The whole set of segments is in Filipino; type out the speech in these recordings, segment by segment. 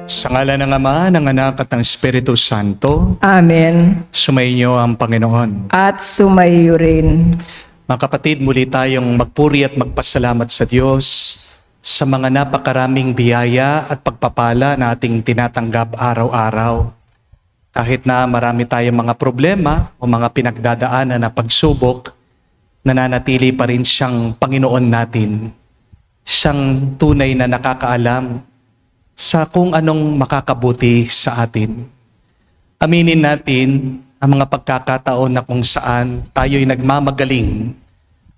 Sa ngalan ng Ama, ng Anak at ng Espiritu Santo, Amen. sumainyo ang Panginoon. At sumayo rin. Mga kapatid, muli tayong magpuri at magpasalamat sa Diyos sa mga napakaraming biyaya at pagpapala na ating tinatanggap araw-araw. Kahit na marami tayong mga problema o mga pinagdadaanan na pagsubok, nananatili pa rin siyang Panginoon natin. Siyang tunay na nakakaalam sa kung anong makakabuti sa atin. Aminin natin ang mga pagkakataon na kung saan tayo'y nagmamagaling.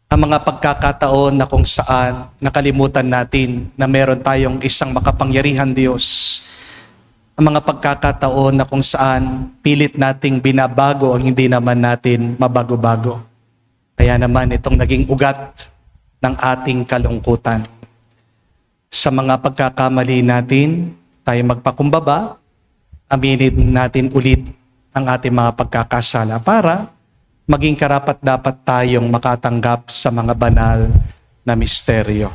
Ang mga pagkakataon na kung saan nakalimutan natin na meron tayong isang makapangyarihan Diyos. Ang mga pagkakataon na kung saan pilit nating binabago ang hindi naman natin mabago-bago. Kaya naman itong naging ugat ng ating kalungkutan. Sa mga pagkakamali natin, tayo magpakumbaba, aminin natin ulit ang ating mga pagkakasala para maging karapat-dapat tayong makatanggap sa mga banal na misteryo.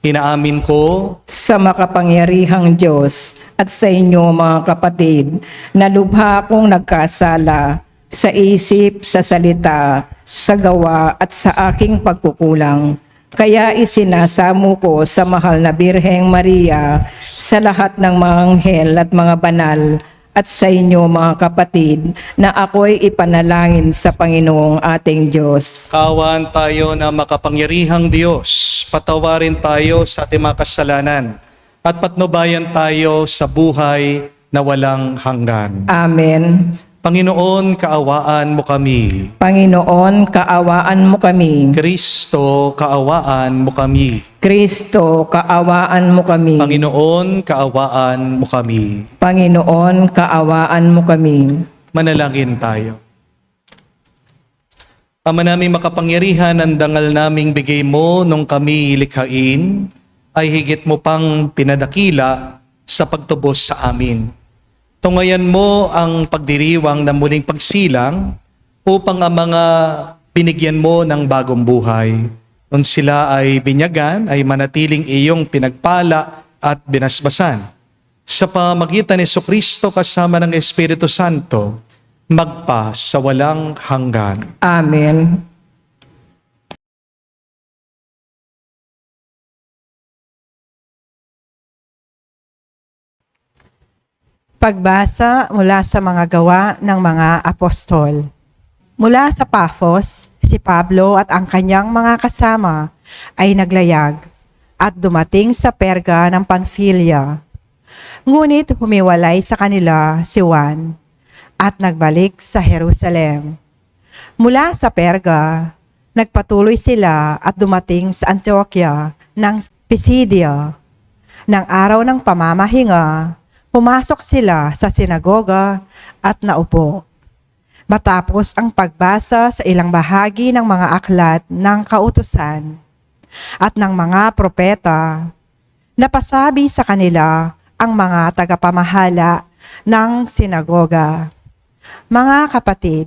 Inaamin ko Sa makapangyarihang Diyos at sa inyo mga kapatid, na lubha akong nagkasala sa isip, sa salita, sa gawa at sa aking pagkukulang. Kaya isinasamo ko sa mahal na Birheng Maria, sa lahat ng mga anghel at mga banal, at sa inyo mga kapatid, na ako'y ipanalangin sa Panginoong ating Diyos. kawan tayo na makapangyarihang Diyos, patawarin tayo sa ating mga kasalanan at patnubayan tayo sa buhay na walang hanggan. Amen. Panginoon, kaawaan mo kami. Panginoon, kaawaan mo kami. Kristo, kaawaan mo kami. Kristo, kaawaan mo kami. Panginoon, kaawaan mo kami. Panginoon, kaawaan mo kami. Manalangin tayo. Ama naming makapangyarihan, ang dangal naming bigay mo nung kami likhain, ay higit mo pang pinadakila sa pagtubos sa amin. Tungayan mo ang pagdiriwang ng muling pagsilang upang ang mga binigyan mo ng bagong buhay. Nung sila ay binyagan, ay manatiling iyong pinagpala at binasbasan. Sa pamagitan ni Jesucristo kasama ng Espiritu Santo, magpa sa walang hanggan. Amen. Pagbasa mula sa mga gawa ng mga apostol. Mula sa Paphos, si Pablo at ang kanyang mga kasama ay naglayag at dumating sa Perga ng Pamphylia. Ngunit humiwalay sa kanila si Juan at nagbalik sa Jerusalem. Mula sa Perga, nagpatuloy sila at dumating sa Antioquia ng Pisidia. Nang araw ng pamamahinga, pumasok sila sa sinagoga at naupo. Matapos ang pagbasa sa ilang bahagi ng mga aklat ng kautusan at ng mga propeta, napasabi sa kanila ang mga tagapamahala ng sinagoga. Mga kapatid,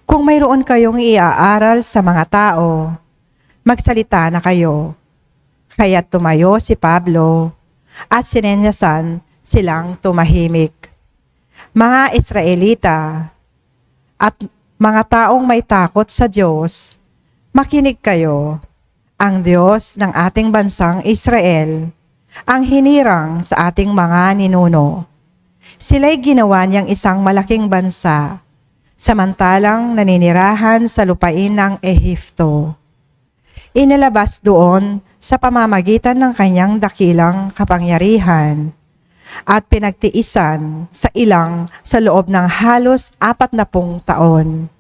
kung mayroon kayong iaaral sa mga tao, magsalita na kayo. Kaya't tumayo si Pablo at sinenyasan silang tumahimik. Mga Israelita at mga taong may takot sa Diyos, makinig kayo. Ang Diyos ng ating bansang Israel ang hinirang sa ating mga ninuno. Sila'y ginawa niyang isang malaking bansa, samantalang naninirahan sa lupain ng Ehipto. Inilabas doon sa pamamagitan ng kanyang dakilang kapangyarihan at pinagtiisan sa ilang sa loob ng halos 40 taon.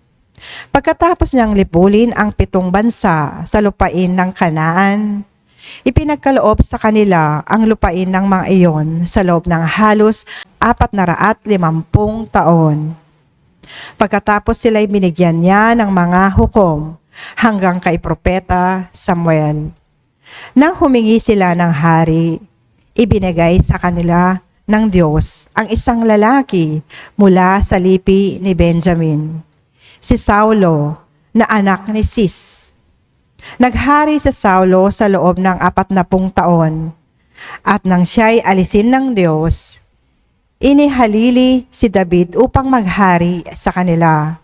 Pagkatapos niyang lipulin ang 7 bansa sa lupain ng Kanaan, ipinagkaloob sa kanila ang lupain ng mga iyon sa loob ng halos 450 taon. Pagkatapos sila'y binigyan niya ng mga hukom hanggang kay Propeta Samuel. Nang humingi sila ng hari, ibinigay sa kanila ng Diyos ang isang lalaki mula sa lipi ni Benjamin, si Saulo na anak ni Cis. Naghari si Saulo sa loob ng 40 taon At nang siya'y alisin ng Diyos, inihalili si David upang maghari sa kanila.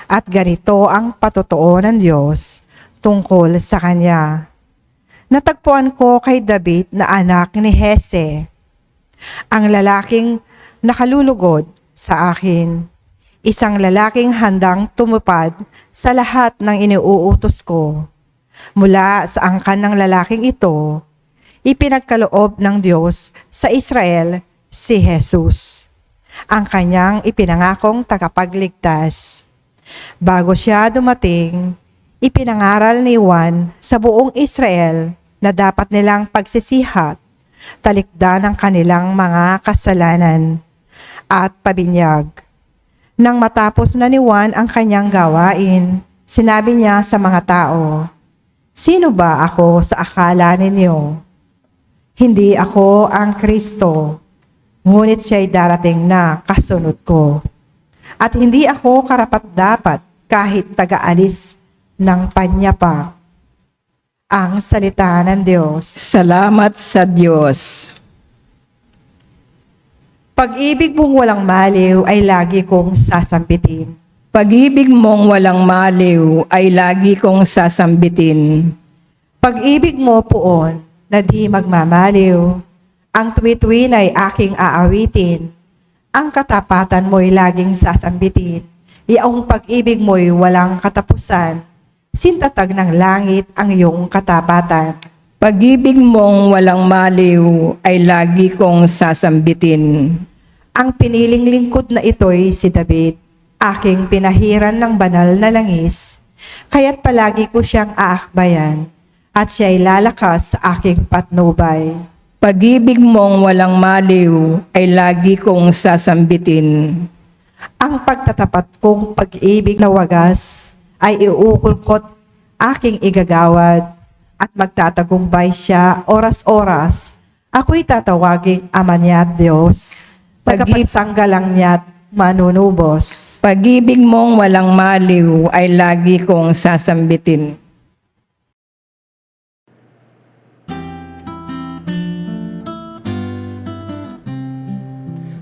At ganito ang patotoo ng Diyos tungkol sa kanya. Natagpuan ko kay David na anak ni Hese, ang lalaking nakalulugod sa akin, isang lalaking handang tumupad sa lahat ng iniuutos ko. Mula sa angkan ng lalaking ito, ipinagkaloob ng Diyos sa Israel si Jesus, ang kanyang ipinangakong tagapagligtas. Bago siya dumating, ipinangaral ni Juan sa buong Israel na dapat nilang pagsisihat, talikdan ang kanilang mga kasalanan at pabinyag. Nang matapos na ni Juan ang kanyang gawain, sinabi niya sa mga tao, "Sino ba ako sa akala ninyo? Hindi ako ang Kristo, ngunit siya'y darating na kasunod ko. At hindi ako karapat-dapat kahit taga-alis ng panyapak." Ang salita ng Diyos. Salamat sa Diyos. Pag-ibig mong walang maliw ay lagi kong sasambitin. Pag-ibig mong walang maliw ay lagi kong sasambitin. Pag-ibig mo poon na di magmamaliw, ang tuwi-tuwin ay aking aawitin. Ang katapatan mo'y laging sasambitin. Iyaong pag-ibig mo'y walang katapusan. Sintatag ng langit ang iyong katapatan. Pag-ibig mong walang maliw ay lagi kong sasambitin. Ang piniling lingkod na ito'y si David, aking pinahiran ng banal na langis, kaya't palagi ko siyang aakbayan, at siya'y lalakas sa aking patnubay. Pag-ibig mong walang maliw ay lagi kong sasambitin. Ang pagtatapat kong pag-ibig na wagas ay iuukol ko't aking igagawad, at magtatagumpay siya oras-oras. Ako'y tatawaging Ama niya't Diyos, tagapagsanggalang niya't manunubos. Pag-ibig mong walang maliw ay lagi kong sasambitin.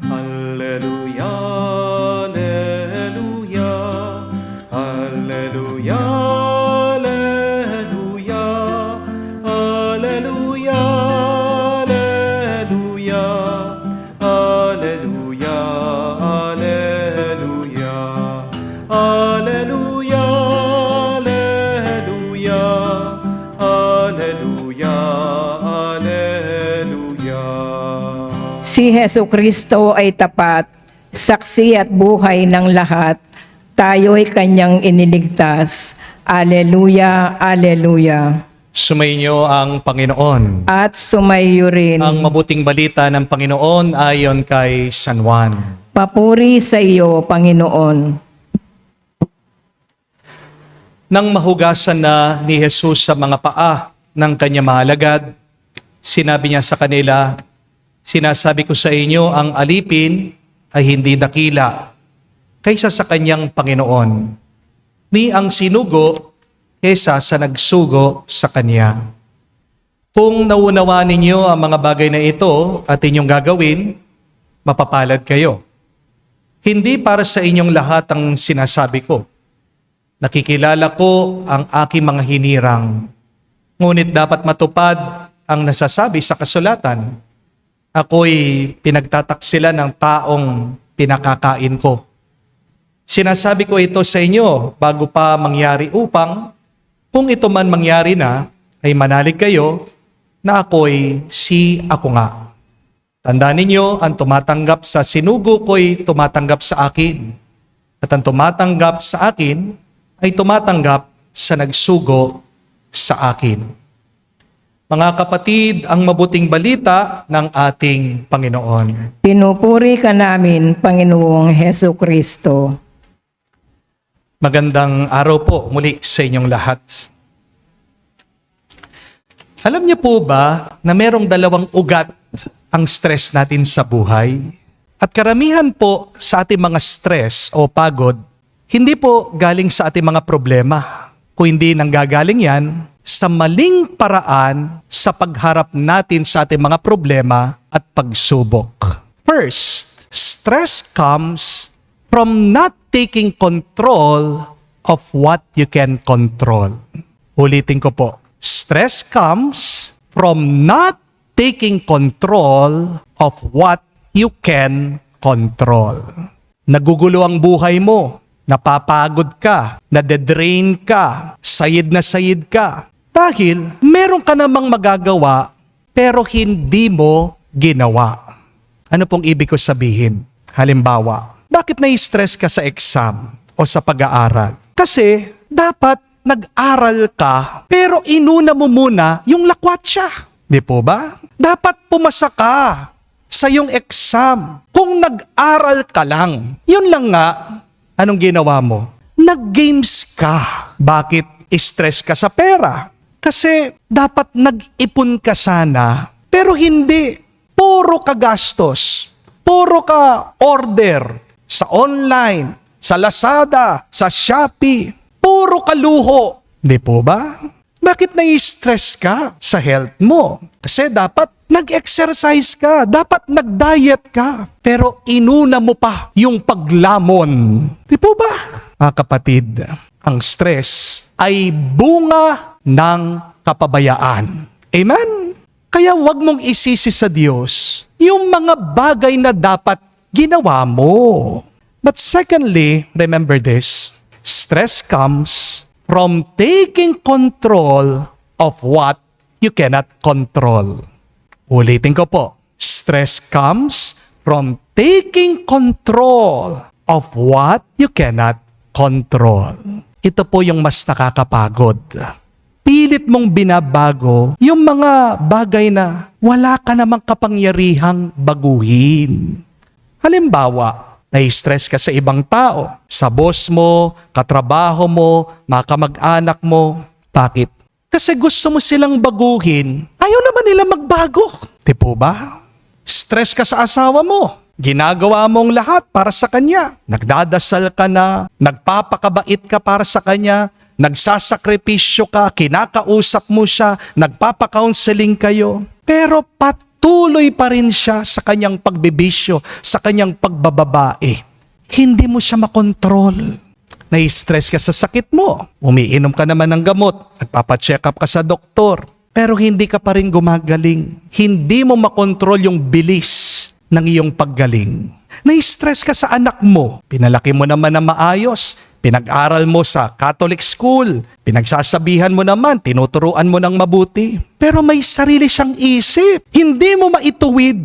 Alleluia, alleluia, alleluia, alleluia, alleluia, alleluia, alleluia, alleluia, alleluia, alleluia, alleluia. Si Hesukristo ay tapat, saksi at buhay ng lahat. Tayo'y kanyang iniligtas. Aleluya, aleluya. Sumainyo ang Panginoon. At sumayo rin. Ang mabuting balita ng Panginoon ayon kay San Juan. Papuri sa iyo, Panginoon. Nang mahugasan na ni Jesus sa mga paa ng kanyang mga alagad, sinabi niya sa kanila, "Sinasabi ko sa inyo, ang alipin ay hindi dakila kaysa sa kanyang Panginoon, ni ang sinugo kaysa sa nagsugo sa kanya. Kung naunawa ninyo ang mga bagay na ito at inyong gagawin, mapapalad kayo. Hindi para sa inyong lahat ang sinasabi ko. Nakikilala ko ang aking mga hinirang, ngunit dapat matupad ang nasasabi sa kasulatan. Ako'y pinagtataksila ng taong pinakakain ko. Sinasabi ko ito sa inyo bago pa mangyari upang, kung ito man mangyari na, ay manalig kayo na ako'y si ako nga. Tandaan ninyo, ang tumatanggap sa sinugo ko'y tumatanggap sa akin. At ang tumatanggap sa akin ay tumatanggap sa nagsugo sa akin." Mga kapatid, ang mabuting balita ng ating Panginoon. Pinupuri ka namin, Panginoong Hesukristo. Magandang araw po muli sa inyong lahat. Alam niyo po ba na merong dalawang ugat ang stress natin sa buhay? At karamihan po sa ating mga stress o pagod, hindi po galing sa ating mga problema. Kung hindi nanggagaling yan sa maling paraan sa pagharap natin sa ating mga problema at pagsubok. First, stress comes from not taking control of what you can control. Ulitin ko po. Stress comes from not taking control of what you can control. Nagugulo ang buhay mo, napapagod ka, nadedrain ka, sayid na sayid ka. Dahil meron ka namang magagawa pero hindi mo ginawa. Ano pong ibig ko sabihin? Halimbawa, bakit na-stress ka sa exam o sa pag-aaral? Kasi dapat nag-aral ka pero inuna mo muna yung lakwatsa. Di po ba? Dapat pumasa ka sa iyong exam. Kung nag-aral ka lang, yun lang nga, anong ginawa mo? Nag-games ka. Bakit stress ka sa pera? Kasi dapat nag-ipon ka sana, pero hindi. Puro ka gastos. Puro ka order sa online, sa Lazada, sa Shopee. Puro ka luho. Di po ba? Bakit nai-stress ka sa health mo? Kasi dapat nag-exercise ka, dapat nag-diet ka. Pero inuna mo pa yung paglamon. Di po ba? Mga kapatid, ang stress ay bunga ng kapabayaan. Amen? Kaya wag mong isisi sa Diyos yung mga bagay na dapat ginawa mo. But secondly, remember this, stress comes from taking control of what you cannot control. Ulitin ko po, stress comes from taking control of what you cannot control. Ito po yung mas nakakapagod. Pilit mong binabago yung mga bagay na wala ka namang kapangyarihang baguhin. Halimbawa, nai-stress ka sa ibang tao, sa boss mo, katrabaho mo, mga kamag-anak mo. Bakit? Kasi gusto mo silang baguhin, ayaw naman nila magbago. Di po ba? Stress ka sa asawa mo. Ginagawa mong lahat para sa kanya. Nagdadasal ka na, nagpapakabait ka para sa kanya, nagsasakripisyo ka, kinakausap mo siya, nagpapa-counseling kayo. Pero patuloy pa rin siya sa kanyang pagbibisyo, sa kanyang pagbababae. Hindi mo siya makontrol. Nai-stress ka sa sakit mo. Umiinom ka naman ng gamot, nagpapacheck up ka sa doktor. Pero hindi ka pa rin gumagaling. Hindi mo makontrol yung bilis ng iyong paggaling. Nai-stress ka sa anak mo. Pinalaki mo naman na maayos. Pinag-aral mo sa Catholic school. Pinagsasabihan mo naman, tinuturuan mo ng mabuti. Pero may sarili siyang isip. Hindi mo maituwid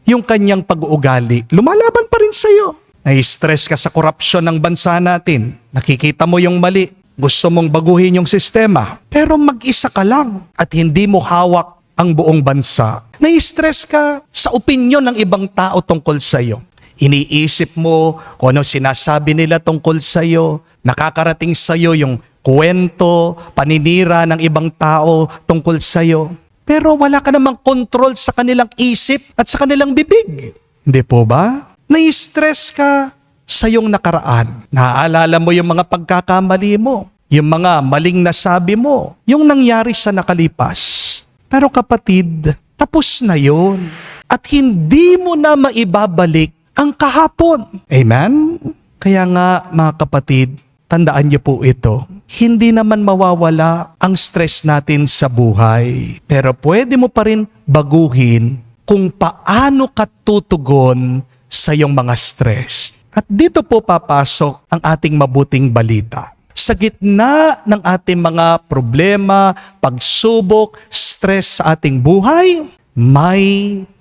yung kanyang pag-uugali. Lumalaban pa rin sa'yo. Nai-stress ka sa korupsyon ng bansa natin. Nakikita mo yung mali. Gusto mong baguhin yung sistema. Pero mag-isa ka lang at hindi mo hawak ang buong bansa. Nai-stress ka sa opinyon ng ibang tao tungkol sa'yo. Iniisip mo kung ano sinasabi nila tungkol sa'yo. Nakakarating sa'yo yung kwento, paninira ng ibang tao tungkol sa'yo. Pero wala ka namang control sa kanilang isip at sa kanilang bibig. Hindi po ba? Nai-stress ka sa iyong nakaraan. Naaalala mo yung mga pagkakamali mo, yung mga maling nasabi mo, yung nangyari sa nakalipas. Pero kapatid, tapos na yun. At hindi mo na maibabalik ang kahapon. Amen? Kaya nga mga kapatid, tandaan niyo po ito. Hindi naman mawawala ang stress natin sa buhay. Pero pwede mo pa rin baguhin kung paano ka tutugon sa iyong mga stress. At dito po papasok ang ating mabuting balita. Sa gitna ng ating mga problema, pagsubok, stress sa ating buhay, may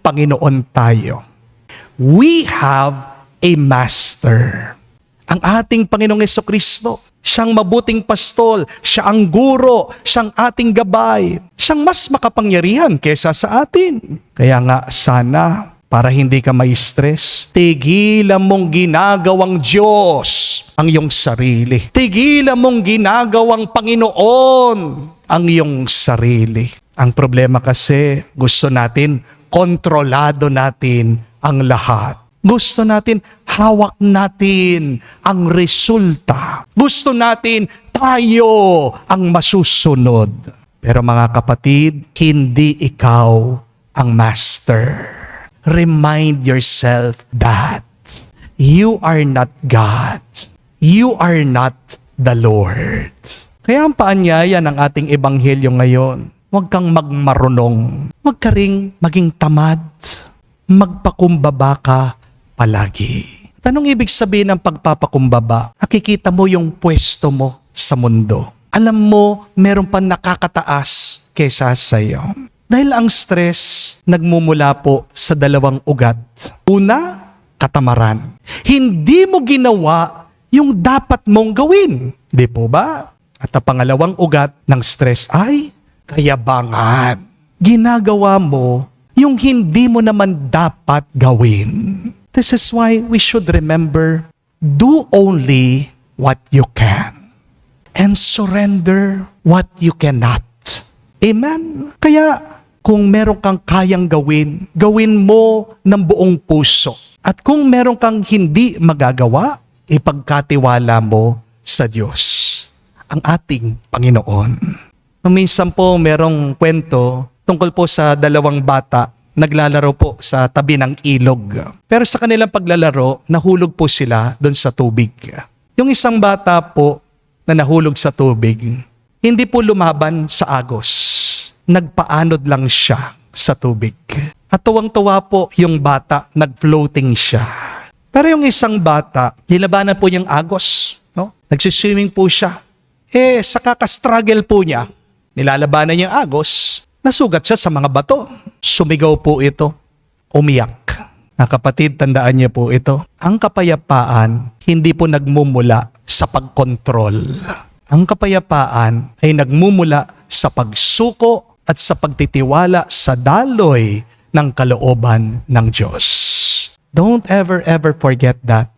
Panginoon tayo. We have a Master. Ang ating Panginoong Jesucristo, siyang mabuting pastol, siya ang guro, siyang ating gabay, siyang mas makapangyarihan kesa sa atin. Kaya nga sana, para hindi ka ma-stress, tigilan mong ginagawang Diyos ang iyong sarili. Tigilan mong ginagawang Panginoon ang iyong sarili. Ang problema kasi, gusto natin, kontrolado natin ang lahat. Gusto natin, hawak natin ang resulta. Gusto natin, tayo ang masusunod. Pero mga kapatid, hindi ikaw ang master. Remind yourself that you are not God. You are not the Lord. Kaya ang paanyaya ng ating ebanghelyo ngayon, huwag kang magmarunong. Huwag ka ring maging tamad. Magpakumbaba ka palagi. Anong ibig sabihin ng pagpapakumbaba? Nakikita mo yung pwesto mo sa mundo. Alam mo, meron pa nakakataas kesa sa iyo. Dahil ang stress, nagmumula po sa dalawang ugat. Una, katamaran. Hindi mo ginawa yung dapat mong gawin. Di po ba? At ang pangalawang ugat ng stress ay kayabangan. Ginagawa mo yung hindi mo naman dapat gawin. This is why we should remember, do only what you can and surrender what you cannot. Amen? Kaya kung meron kang kayang gawin, gawin mo ng buong puso. At kung meron kang hindi magagawa, ipagkatiwala mo sa Diyos, ang ating Panginoon. Minsan po merong kwento tungkol po sa dalawang bata naglalaro po sa tabi ng ilog. Pero sa kanilang paglalaro, nahulog po sila doon sa tubig. Yung isang bata po na nahulog sa tubig, hindi po lumaban sa agos. Nagpaanod lang siya sa tubig. At tuwang-tuwa po yung bata, nag-floating siya. Pero yung isang bata, nilabanan po niyang agos. No? Nagsiswimming po siya. Sa kakastruggle po niya, nilalabanan niyang agos, nasugat siya sa mga bato. Sumigaw po ito, umiyak. Kapatid, tandaan niyo po ito. Ang kapayapaan, hindi po nagmumula sa pagkontrol. Ang kapayapaan ay nagmumula sa pagsuko at sa pagtitiwala sa daloy ng kalooban ng Diyos. Don't ever forget that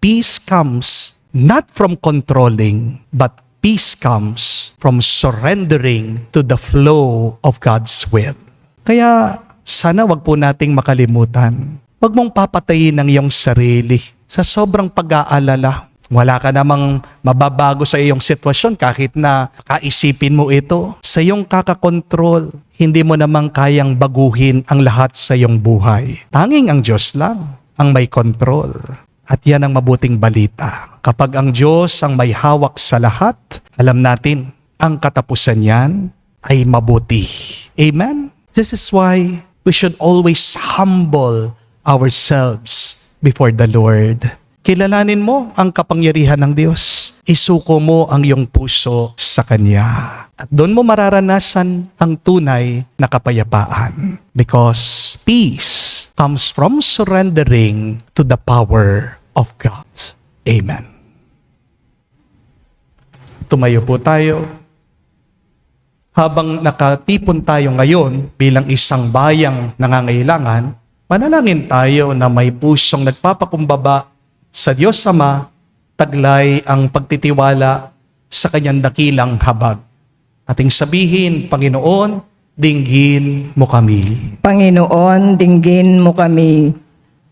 peace comes not from controlling, but peace comes from surrendering to the flow of God's will. Kaya sana wag po nating makalimutan. Wag mong papatayin ang iyong sarili sa sobrang pag-aalala. Wala ka namang mababago sa iyong sitwasyon kahit na kaisipin mo ito. Sa iyong kakakontrol, hindi mo namang kayang baguhin ang lahat sa iyong buhay. Tanging ang Diyos lang ang may control. At yan ang mabuting balita. Kapag ang Diyos ang may hawak sa lahat, alam natin, ang katapusan niyan ay mabuti. Amen? This is why we should always humble ourselves before the Lord. Kilalanin mo ang kapangyarihan ng Diyos. Isuko mo ang iyong puso sa Kanya. At doon mo mararanasan ang tunay na kapayapaan. Because peace comes from surrendering to the power of God. Amen. Tumayo po tayo. Habang nakatipon tayo ngayon bilang isang bayang nangangailangan, manalangin tayo na may pusong nagpapakumbaba sa Diyos Ama, taglay ang pagtitiwala sa Kanyang dakilang habag. Ating sabihin, Panginoon, dinggin mo kami. Panginoon, dinggin mo kami.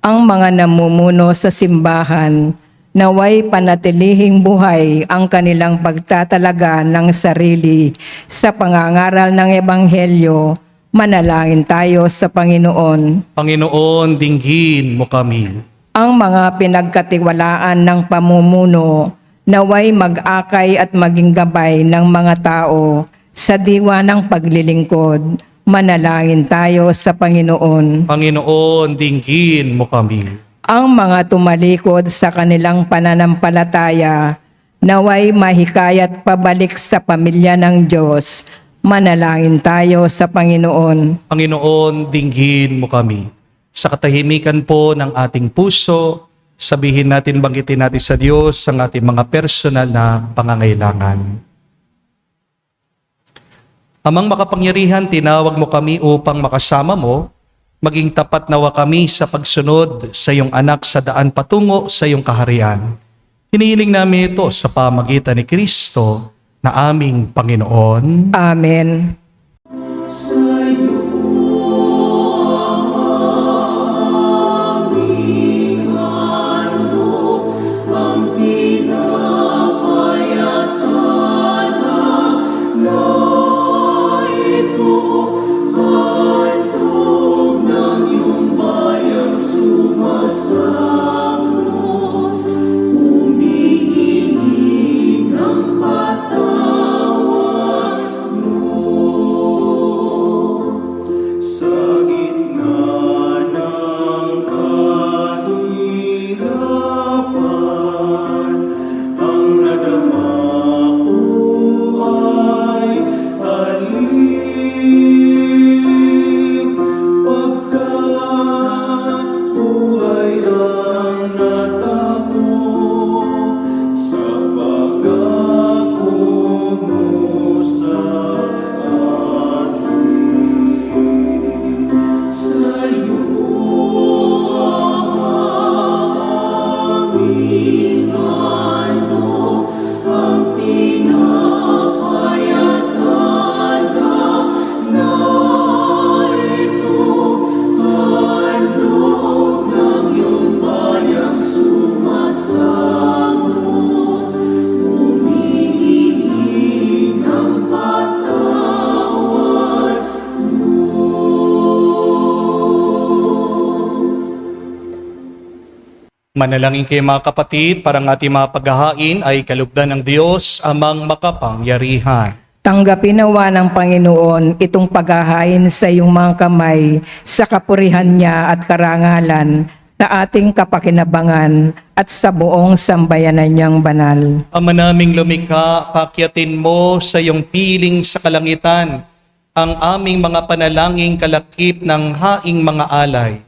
Ang mga namumuno sa simbahan, naway panatilihing buhay ang kanilang pagtatalaga ng sarili sa pangangaral ng Ebanghelyo. Manalangin tayo sa Panginoon. Panginoon, dinggin mo kami. Ang mga pinagkatiwalaan ng pamumuno, naway mag-akay at maging gabay ng mga tao sa diwa ng paglilingkod. Manalangin tayo sa Panginoon. Panginoon, dinggin mo kami. Ang mga tumalikod sa kanilang pananampalataya, naway mahikayat pabalik sa pamilya ng Diyos. Manalangin tayo sa Panginoon. Panginoon, dinggin mo kami. Sa katahimikan po ng ating puso, sabihin natin, banggitin natin sa Diyos ang ating mga personal na pangangailangan. Amang makapangyarihan, tinawag mo kami upang makasama mo, maging tapat nawa kami sa pagsunod sa iyong anak sa daan patungo sa iyong kaharian. Hinihiling namin ito sa pamagitan ni Kristo na aming Panginoon. Amen. Manalangin kayo mga kapatid para ang ating mga paghahain ay kalugdan ng Diyos amang makapangyarihan. Tanggapin nawa ng Panginoon itong paghahain sa iyong mga kamay sa kapurihan niya at karangalan sa ating kapakinabangan at sa buong sambayanan niyang banal. Ama naming lumikha, pakyatin mo sa iyong piling sa kalangitan ang aming mga panalangin kalakip ng haing mga alay,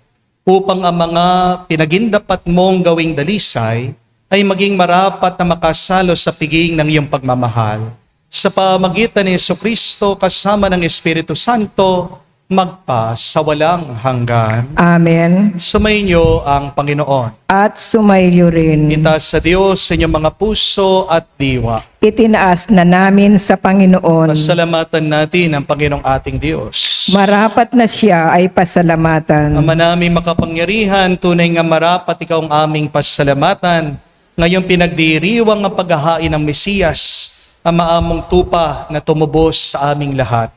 upang ang mga pinagindapat mong gawing dalisay ay maging marapat na makasalo sa piging ng iyong pagmamahal. Sa pamagitan ni Jesucristo kasama ng Espiritu Santo, magpa sa walang hanggan. Amen. Sumainyo ang Panginoon. At sumayo rin. Itaas sa Diyos sa inyong mga puso at diwa. Itinaas na namin sa Panginoon. Pasalamatan natin ang Panginoong ating Diyos. Marapat na siya ay pasalamatan. Ama namin makapangyarihan, tunay nga marapat ikaw ang aming pasalamatan. Ngayong pinagdiriwang ang paghahain ng Mesiyas, ang maamong tupa na tumubos sa aming lahat.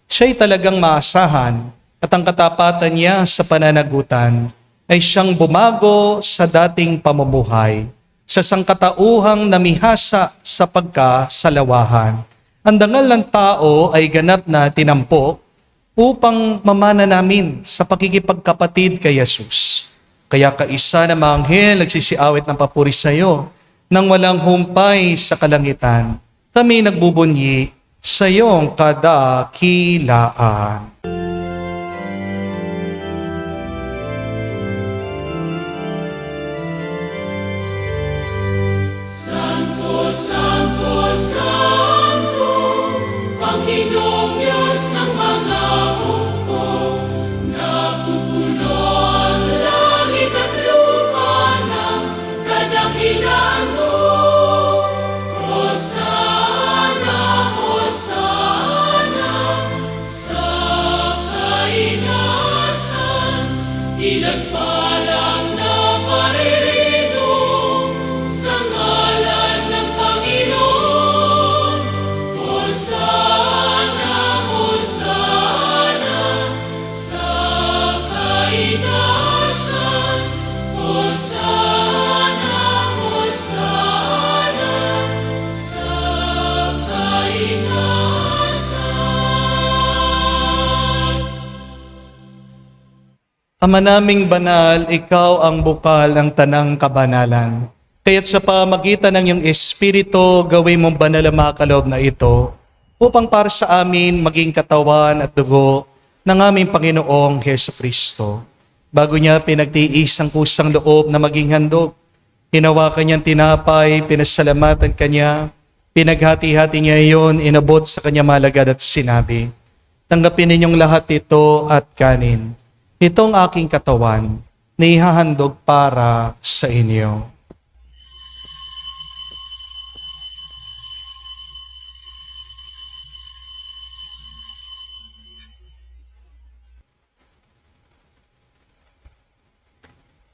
Siya'y talagang maasahan at ang katapatan niya sa pananagutan ay siyang bumago sa dating pamumuhay, sa sangkatauhang namihasa sa pagkasalawahan. Ang dangal ng tao ay ganap na tinampok upang mamana namin sa pakikipagkapatid kay Jesus. Kaya kaisa na mga anghel nagsisiawit ng papuri sa iyo nang walang humpay sa kalangitan. Kami nagbubunyi sa iyong kadakilaan. Santo, Santo, Santo, Panginoong Diyos ng mga hukbo, napupuno ang langit at lupa ng kadakilaan mo. Hosana, Hosana, sa kainasan, pinagpalang na paririto sa ngalan ng Panginoon. Hosana, Hosana, sa kainasan. Hosana, Hosana, sa kainasan. Ama naming banal, ikaw ang bukal ng tanang kabanalan. Kaya't sa pamagitan ng iyong Espiritu, gawin mong banal ang mga kaloob na ito, upang para sa amin maging katawan at dugo ng aming Panginoong Jesucristo. Bago niya pinagtiis ang kusang loob na maging handog, hinawakan niyang tinapay, pinasalamatan kanya, pinaghati-hati niya iyon, inabot sa kanya malagad at sinabi, tanggapin ninyong lahat ito at kanin. Itong aking katawan na ihahandog para sa inyo.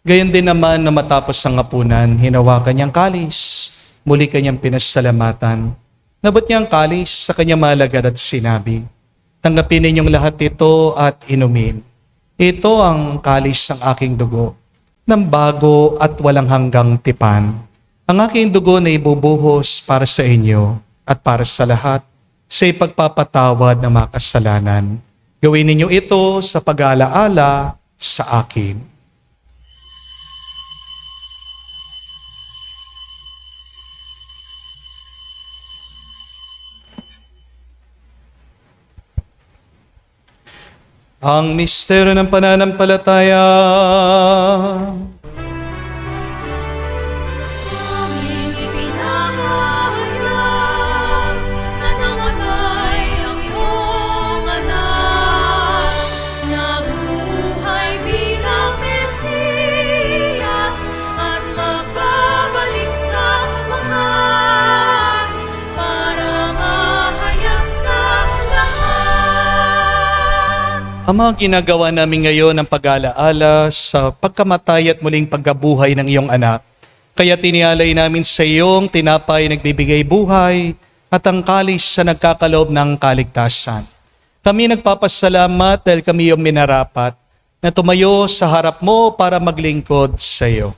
Gayon din naman na matapos ang hapunan, hinawakan niyang kalis, muli kanyang pinasalamatan. Nabot niya ang kalis sa kanyang malagad at sinabi, tanggapin ninyong lahat ito at inumin. Ito ang kalis ng aking dugo, ng bago at walang hanggang tipan. Ang aking dugo na ibubuhos para sa inyo at para sa lahat sa ipagpapatawad ng mga kasalanan. Gawin ninyo ito sa pag-aalaala sa akin. Ang misteryo ng pananampalataya. Aming ipinahayag na namatay ang iyong anak, nabuhay bilang Mesiyas at magbabalik sa wakas para mahayag sa lahat. Ang mga ginagawa namin ngayon ang pag-alaala sa pagkamatay at muling pagkabuhay ng iyong anak. Kaya tinialay namin sa iyong tinapay nagbibigay buhay at ang kalis sa nagkakaloob ng kaligtasan. Kami nagpapasalamat dahil kami iyong minarapat na tumayo sa harap mo para maglingkod sa iyo.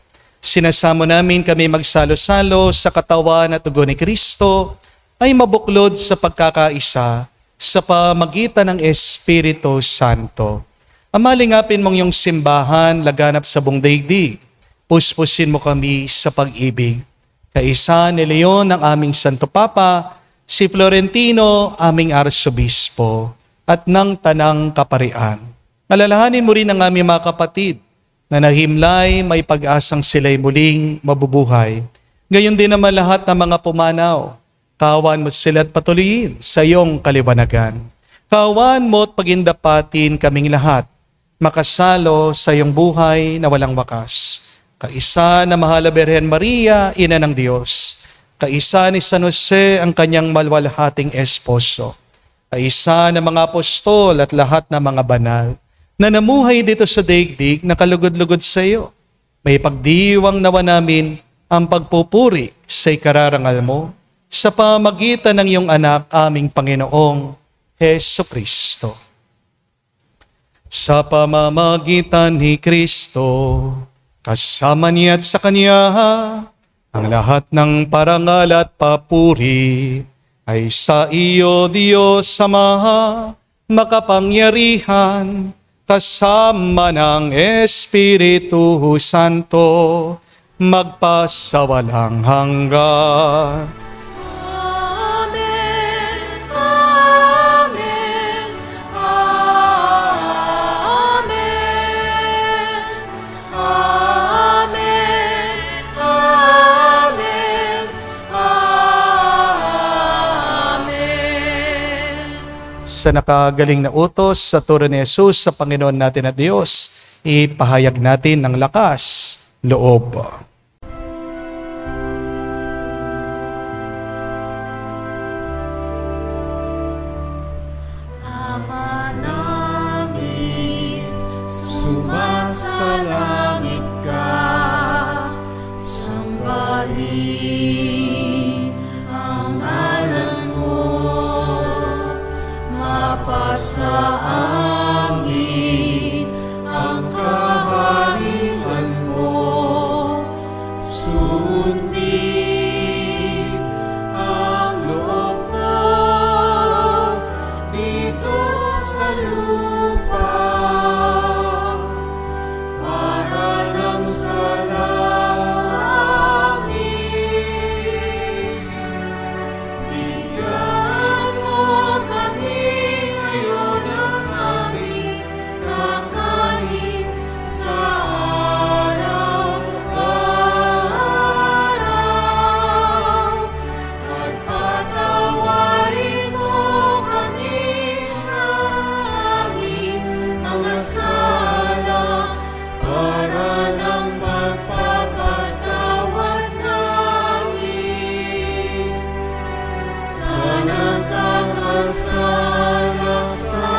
Sinasamo namin kami magsalo-salo sa katawan at dugo ni Kristo ay mabuklod sa pagkakaisa sa pamagitan ng Espiritu Santo. Amalingapin mong iyong simbahan laganap sa buong daigdig. Puspusin mo kami sa pag-ibig. Kaisa ni Leon ang aming Santo Papa, si Florentino aming Arsobispo, at ng Tanang Kaparian. Alalahanin mo rin ang aming mga kapatid na nahimlay, may pag-asang sila'y muling mabubuhay. Gayon din naman lahat ng mga pumanaw. Kawan mo sila at patuloyin sa iyong kaliwanagan. Kawan mo at pagindapatin kaming lahat, makasalo sa iyong buhay na walang wakas. Kaisa na Mahal na Birhen Maria, Ina ng Diyos. Kaisa ni San Jose, ang kanyang malwalhating esposo. Kaisa ng mga apostol at lahat ng mga banal na namuhay dito sa daigdig na kalugod-lugod sa iyo. May pagdiwang nawa namin ang pagpupuri sa ikararangal mo sa pamagitan ng iyong anak, aming Panginoong Heso Kristo. Sa pamamagitan ni Kristo, kasama niya at sa Kanya, ang lahat ng parangal at papuri ay sa iyo, Diyos Ama, makapangyarihan, kasama ng Espiritu Santo, magpasawalang hanggan. Amen, Amen, Amen, Amen, Amen, Amen. Sa nakagaling na utos sa turo ni Jesus sa Panginoon natin at Diyos, ipahayag natin ng lakas, loob. Ama namin, sumasalangit ka, sambahin ang ngalan mo, mapasa amin ang kaharian mo, sundin ang loob mo dito sa lupa para nang sa langit. Bigyan mo kami ngayon ng aming kakanin sa araw-araw, at patawarin mo kami sa aming mga sala para ng pagpapatawad namin sa nagkakasala sa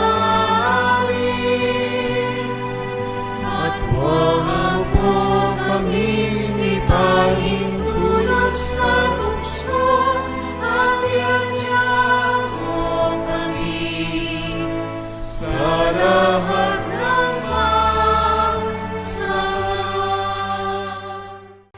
amin. At huwag mo kaming ipahintulot sa tukso, at iadya mo kami sa lahat ng masama.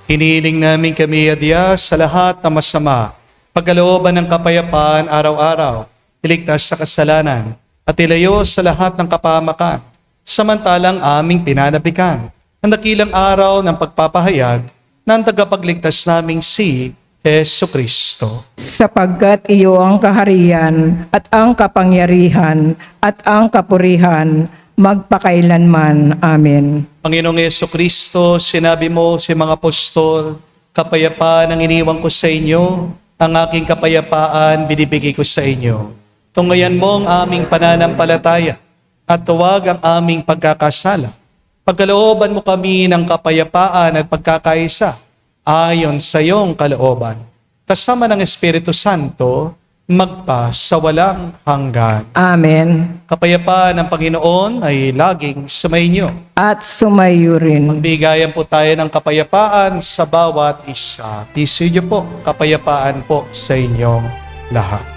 Hinihiling namin kami, Adya, sa lahat ng masama, pagkalooban ng kapayapaan araw-araw, iligtas sa kasalanan, at ilayo sa lahat ng kapahamakan, samantalang aming pinanabikan ang dakilang araw ng pagpapahayag ng tagapagligtas naming si Heso Kristo. Sapagkat iyo ang kaharian at ang kapangyarihan at ang kapurihan magpakailanman. Amen. Panginoong Heso Kristo, sinabi mo si mga apostol, kapayapaan ang iniwan ko sa inyo, ang aking kapayapaan binibigay ko sa inyo. Tungayan mo ang aming pananampalataya at tuwag ang aming pagkakasala. Pagkalooban mo kami ng kapayapaan at pagkakaisa ayon sa iyong kalooban. Kasama ng Espiritu Santo, magpa sa walang hanggan. Amen. Kapayapaan ng Panginoon ay laging sumainyo. At sumayo rin. Bigayan po tayo ng kapayapaan sa bawat isa. Isyo po, kapayapaan po sa inyong lahat.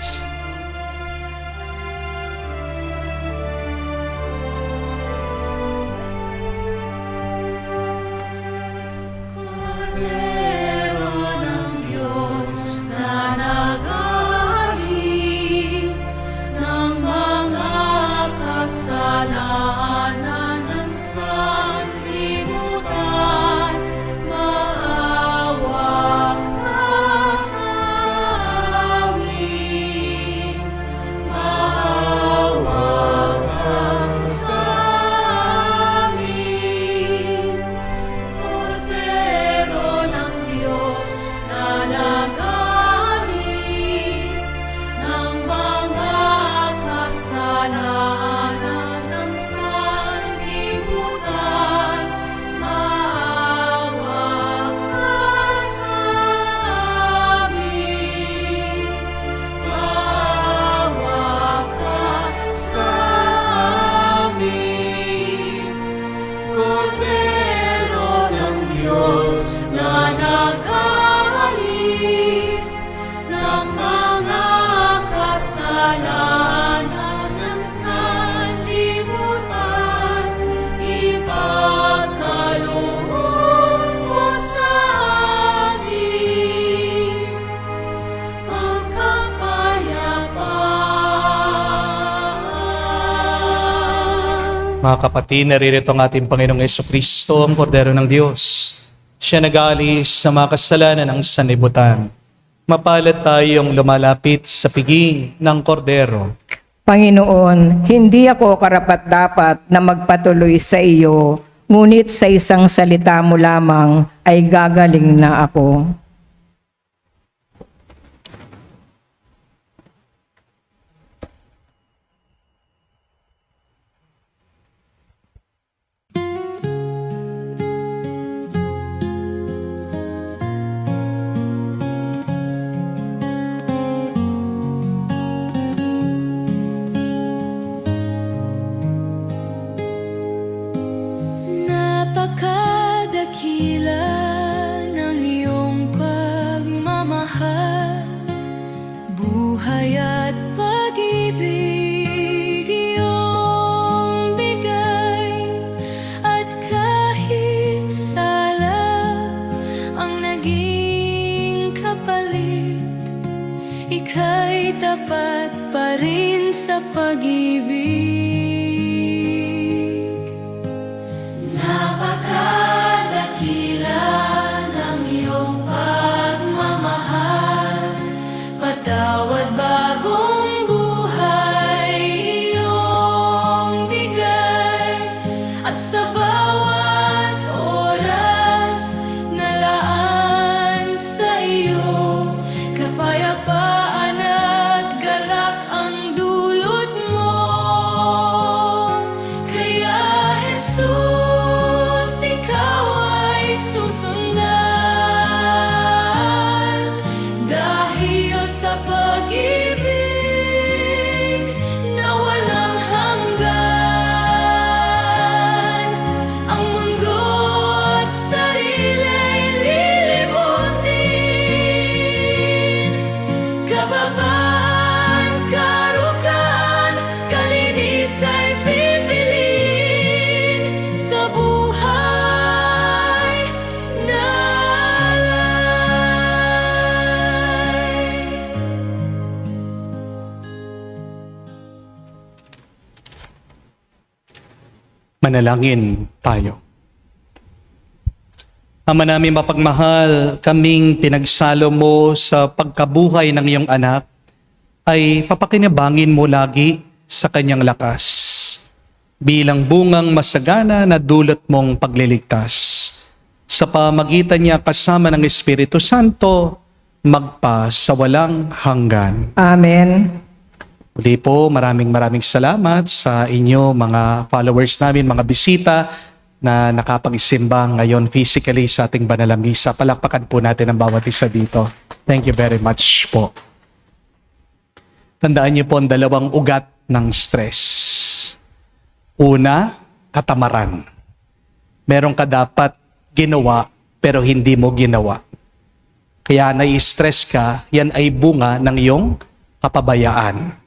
Mga kapatid, naririto ang ating Panginoong Jesucristo, ang Kordero ng Diyos. Siya nag-aalis sa mga kasalanan ng sanlibutan. Mapalad tayong lumalapit sa piging ng Kordero. Panginoon, hindi ako karapat-dapat na magpatuloy sa iyo, ngunit sa isang salita mo lamang ay gagaling na ako. Napakadakila ng iyong pagmamahal, buhay at pag-ibig iyong bigay, at kahit sala ang naging kapalit, ika'y tapat pa rin sa pag-ibig. Napakadakila ng iyong pagmamahal, patawad bagong buhay iyong bigay, at sa bawat oras na laan sa iyo, kapayapaan at galak ang dulot mo. Kaya Jesus, ikaw ay susundan, dahil sa pag-ibig na walang hanggan. Ang mundo at sariling lilimutin, kababaan, karukan, kalinis ay pipiliin sa buhay na alay. Manalangin tayo. Ama namin mapagmahal, kaming pinagsalo mo sa pagkabuhay ng iyong anak, ay papakinabangin mo lagi sa kanyang lakas, bilang bungang masagana na dulot mong pagliligtas. Sa pamagitan niya kasama ng Espiritu Santo, magpa sa walang hanggan. Amen. Muli po, maraming salamat sa inyo mga followers namin, mga bisita na nakapag-isimba ngayon physically sa ating banal na misa. Palakpakan po natin ang bawat isa dito. Thank you very much po. Tandaan niyo po ang dalawang ugat ng stress. Una, katamaran. Meron ka dapat ginawa pero hindi mo ginawa. Kaya nai-stress ka, yan ay bunga ng iyong kapabayaan.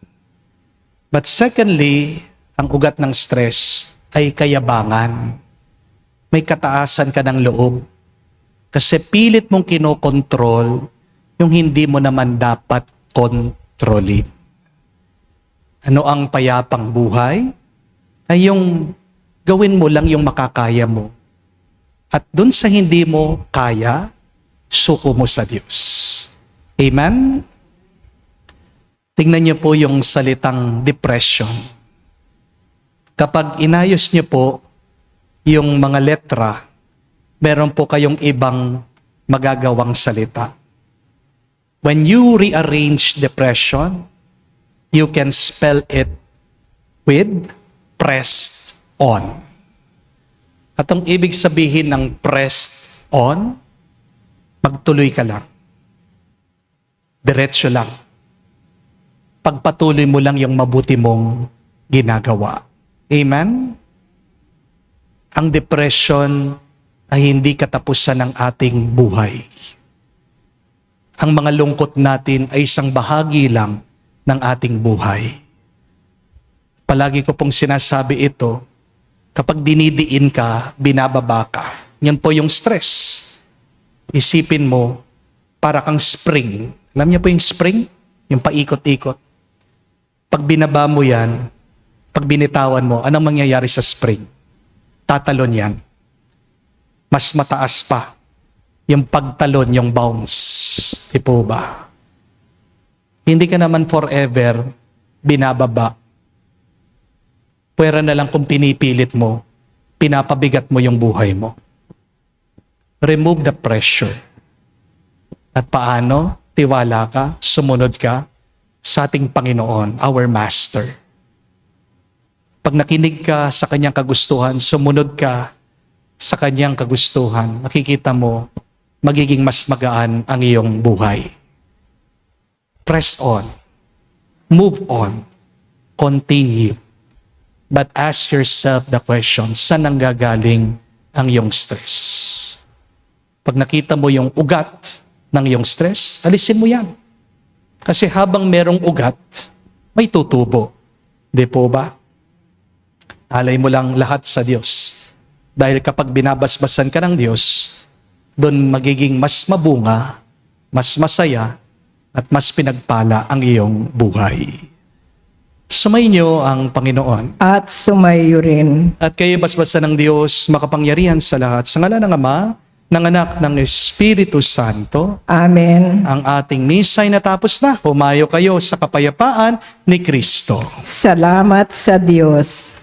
But secondly, ang ugat ng stress ay kayabangan. May kataasan ka ng loob. Kasi pilit mong kinokontrol yung hindi mo naman dapat kontrolin. Ano ang payapang buhay? Ay yung gawin mo lang yung makakaya mo. At dun sa hindi mo kaya, suko mo sa Diyos. Amen? Tingnan niyo po yung salitang depression. Kapag inayos niyo po yung mga letra, meron po kayong ibang magagawang salita. When you rearrange depression, you can spell it with pressed on. At ang ibig sabihin ng pressed on, magtuloy ka lang. Diretso lang. Pagpatuloy mo lang yung mabuti mong ginagawa. Amen? Ang depression ay hindi katapusan ng ating buhay. Ang mga lungkot natin ay isang bahagi lang ng ating buhay. Palagi ko pong sinasabi ito, kapag dinidiin ka, binababa ka. Yan po yung stress. Isipin mo, para kang spring. Alam niyo po yung spring? Yung paikot-ikot. Pag binaba mo yan, Pag binitawan mo, anong mangyayari sa spring? Tatalon yan. Mas mataas pa yung pagtalon, yung bounce. Di po ba? Hindi ka naman forever binababa. Pwera na lang kung pinipilit mo, pinapabigat mo yung buhay mo. Remove the pressure. At paano? Tiwala ka, sumunod ka sa ating Panginoon, our Master. Pag nakinig ka sa kanyang kagustuhan, sumunod ka sa kanyang kagustuhan, makikita mo, magiging mas magaan ang iyong buhay. Press on. Move on. Continue. But ask yourself the question, saan nanggagaling ang iyong stress? Pag nakita mo yung ugat ng iyong stress, alisin mo yan. Kasi habang merong ugat, may tutubo. Di po ba? Alay mo lang lahat sa Diyos. Dahil kapag binabasbasan ka ng Diyos, doon magiging mas mabunga, mas masaya, at mas pinagpala ang iyong buhay. Sumainyo ang Panginoon. At sumayo rin. At kayo basbasan ng Diyos, makapangyarihan sa lahat. Sa ngalan ng Ama, ng Anak, ng Espiritu Santo, Amen. ang ating misa ay natapos na. Humayo kayo sa kapayapaan ni Kristo. Salamat sa Diyos.